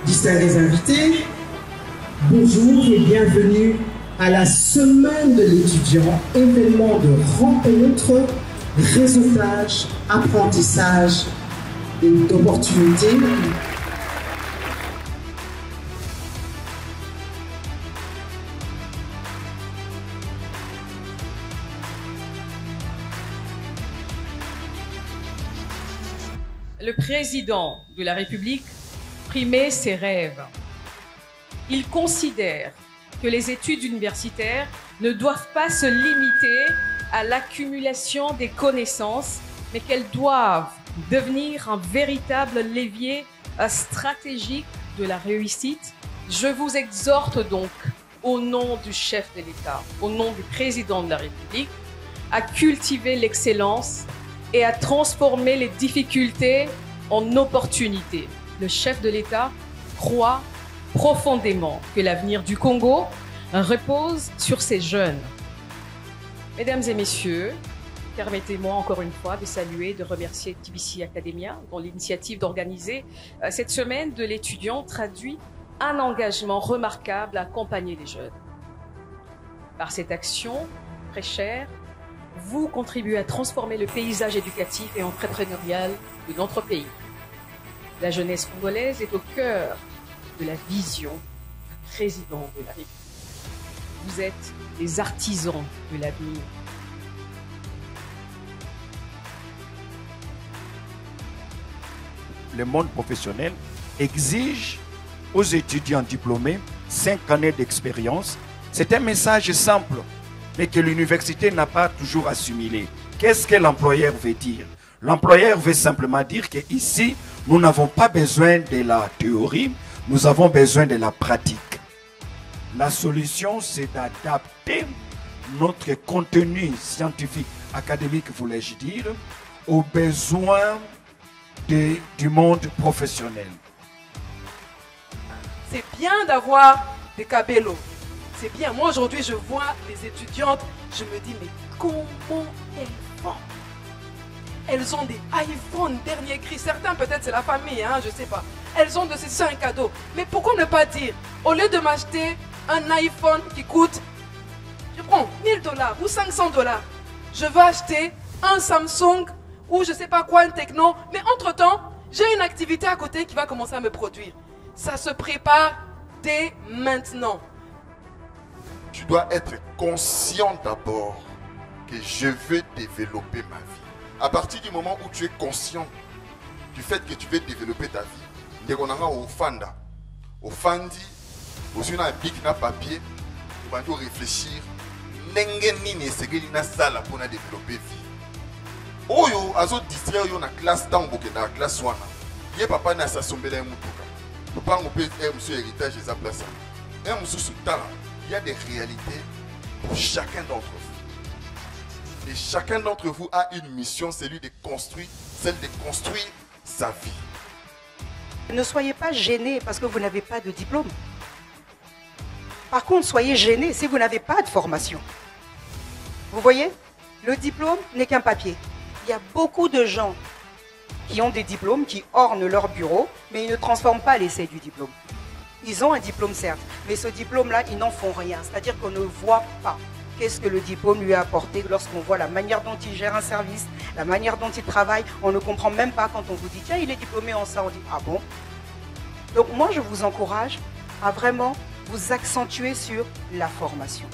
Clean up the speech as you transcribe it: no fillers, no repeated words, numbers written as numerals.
Distingués invités, bonjour et bienvenue à la Semaine de l'étudiant, événement de rencontre, réseautage, apprentissage et d'opportunités. Le président de la République primait ses rêves. Il considère que les études universitaires ne doivent pas se limiter à l'accumulation des connaissances, mais qu'elles doivent devenir un véritable levier stratégique de la réussite. Je vous exhorte donc, au nom du chef de l'État, au nom du président de la République, à cultiver l'excellence et à transformer les difficultés en opportunités. Le chef de l'État croit profondément que l'avenir du Congo repose sur ces jeunes. Mesdames et messieurs, permettez-moi encore une fois de saluer et de remercier TBC Academia, dont l'initiative d'organiser cette semaine de l'étudiant traduit un engagement remarquable à accompagner les jeunes. Par cette action très chère, vous contribuez à transformer le paysage éducatif et entrepreneurial de notre pays. La jeunesse congolaise est au cœur de la vision du président de la République. Vous êtes les artisans de l'avenir. Le monde professionnel exige aux étudiants diplômés 5 années d'expérience. C'est un message simple, mais que l'université n'a pas toujours assimilé. Qu'est-ce que l'employeur veut dire? L'employeur veut simplement dire qu'ici, nous n'avons pas besoin de la théorie, nous avons besoin de la pratique. La solution, c'est d'adapter notre contenu scientifique, académique, voulais-je dire, aux besoins du monde professionnel. C'est bien d'avoir des cabellos. C'est bien. Moi, aujourd'hui, je vois les étudiantes, je me dis, mais comment elles font? Elles ont des iPhones dernier cri. Certains, peut-être, c'est la famille, hein, je ne sais pas. Elles ont de ces 5 cadeaux. Mais pourquoi ne pas dire, au lieu de m'acheter un iPhone qui coûte, je prends 1000 $ ou 500 $, je veux acheter un Samsung ou je ne sais pas quoi, un Tecno. Mais entre-temps, j'ai une activité à côté qui va commencer à me produire. Ça se prépare dès maintenant. Tu dois être conscient d'abord que je veux développer ma vie. À partir du moment où tu es conscient du fait que tu veux développer ta vie, on a au fanda, au fandi, au un bic na papier, tu vas réfléchir, n'engeni ne segeli na sala pour développer vie. Oyo azo distraire yo na classe tango que na classe wana. Ye papa na sa sombela mutuka. Papa on peut monsieur héritage des place. Et monsieur sutala. Il y a des réalités pour chacun d'entre vous. Et chacun d'entre vous a une mission, celle de construire sa vie. Ne soyez pas gênés parce que vous n'avez pas de diplôme. Par contre, soyez gênés si vous n'avez pas de formation. Vous voyez, le diplôme n'est qu'un papier. Il y a beaucoup de gens qui ont des diplômes, qui ornent leur bureau, mais ils ne transforment pas l'essai du diplôme. Ils ont un diplôme certes, mais ce diplôme-là, ils n'en font rien. C'est-à-dire qu'on ne voit pas qu'est-ce que le diplôme lui a apporté lorsqu'on voit la manière dont il gère un service, la manière dont il travaille. On ne comprend même pas quand on vous dit, tiens, il est diplômé en ça, on dit, ah bon? Donc moi, je vous encourage à vraiment vous accentuer sur la formation.